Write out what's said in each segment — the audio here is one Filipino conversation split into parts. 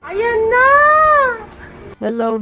Ayan na! Hello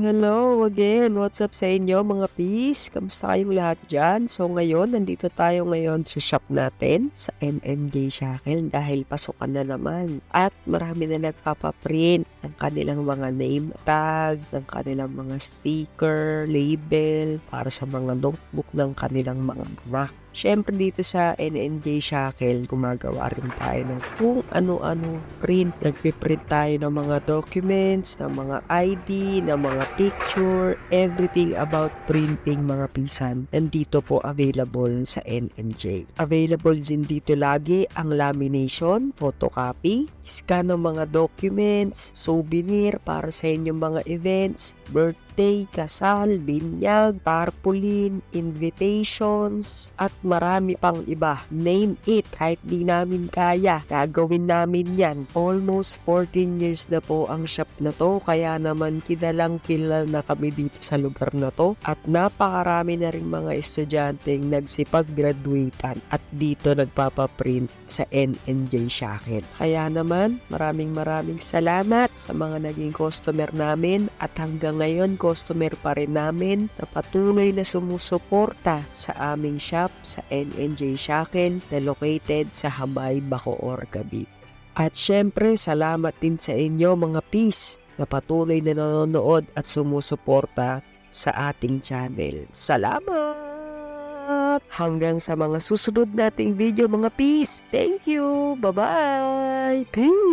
again. What's up sa inyo mga peace? Kamusta kayong lahat dyan? So ngayon, nandito tayo ngayon sa shop natin sa NMJ Shackle dahil pasukan na naman. At marami na nagpapaprint ng kanilang mga name tag, ng kanilang mga sticker, label, para sa mga notebook ng kanilang mga anak. Siyempre dito sa NNJ Shackle, gumagawa rin tayo ng kung ano-ano print. Nagpiprint tayo ng mga documents, ng mga ID, ng mga picture, everything about printing mga pisan. Nandito po available sa NNJ. Available din dito lagi ang lamination, photocopy, scan ng mga documents, souvenir para sa inyong mga events, birthday, kasal, binyag, tarpaulin, invitations, at marami pang iba. Name it. Kahit di namin kaya, gagawin namin yan. Almost 14 years na po ang shop na to, kaya naman kilalang kilala na kami dito sa lugar na to. At napakarami na rin mga estudyanteng nagsipag-graduatean at dito nagpapaprint sa NNJ Shackle. Kaya naman, maraming salamat sa mga naging customer namin at hanggang ngayon customer pa rin namin na patuloy na sumusuporta sa aming shop sa NNJ Shackle na located sa Habay, Bacoor, Cavite. At syempre, salamat din sa inyo mga peace na patuloy na nanonood at sumusuporta sa ating channel. Salamat! Hanggang sa mga susunod nating video mga peace. Thank you! Bye-bye! Peace!